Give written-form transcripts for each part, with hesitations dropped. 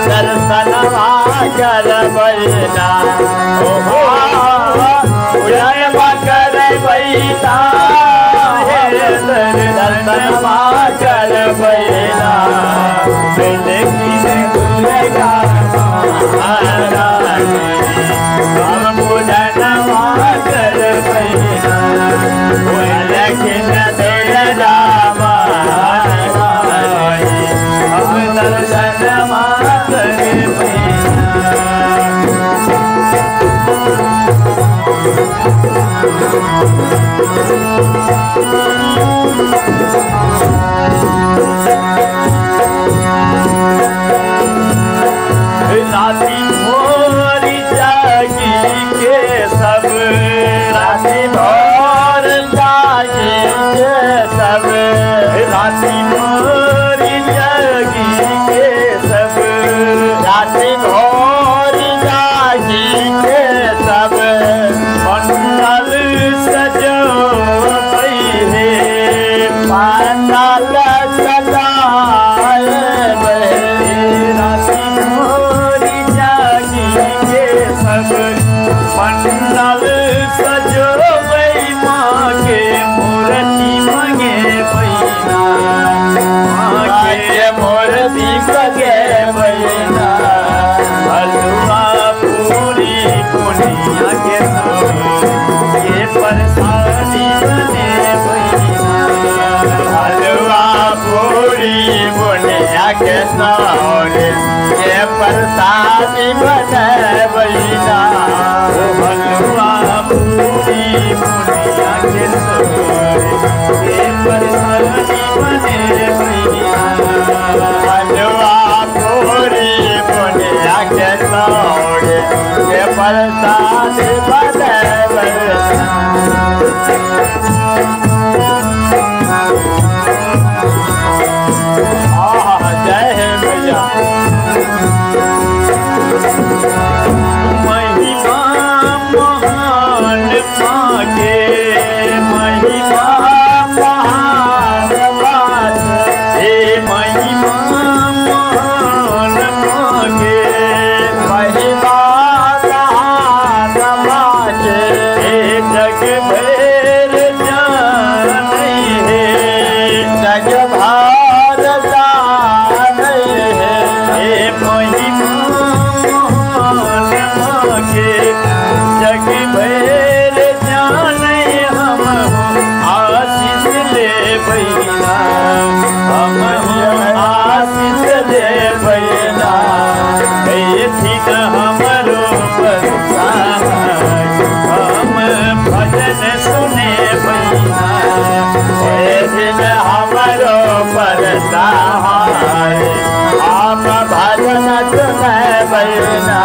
दर्शनवा करबैना हो उड़नवा करबैना हे दर्शनवा करबैना देखी गुलगा हम पूजनवा करबैना लेकिन दिल रामा हम दर्शनवा करबैना राती भोर जागी के सब राती भोर जागी के सब राती भोर जागी के सब राती भोर जागी के सब पंडाल सजो है पंडाल सजाए राती भोर जागी के सब पंडाल सजो माँ के मूर्ति मंगे बैना माँ के मूर्ति मंगे बैना हलवा पूरी पुनिया के ये प्रसादी बने बैना हलवा पूरी पुनिया के सौरे ये प्रसादी बने बैना हलवा पूरी पुनिया के सौरे ये प्रसादी बने बैना हलवा पूरी पुनिया के सौरे ये प्रसादी बने बैना जय हे भैया महिमा महान मांगे महिमा महान बात हे महिमा महान मांगे महिमा महान मांगे हे जग भैर जान है जग भार जान है हे महिमा जग भैर जाने हम आशीष ले बैना हम आशीष ले बैना ठीक हमरो बरसात हम भजन सुने बैना दिन हमरो बरसात हम भजन सुने बैना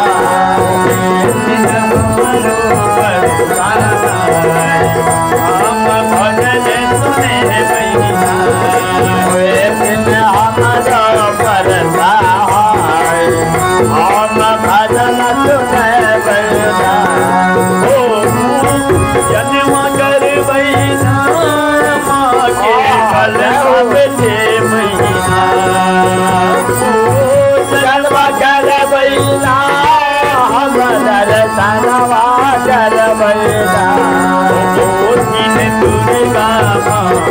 हम भजन सुने बैना हमारा परसा हम भजन सुने बैना हो जन्म कर बैना माँ के कल बचे महीना जन्म कर बैना हम दर्शनवा करबैना दिन दुर्गा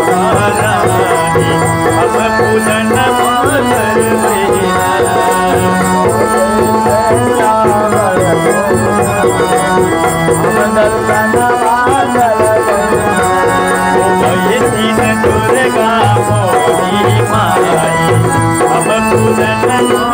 महारानी हम पूजनवा करबैना हम दर्शनवा करबैना दिन दुर्गा मोरी माई हम पूजनवा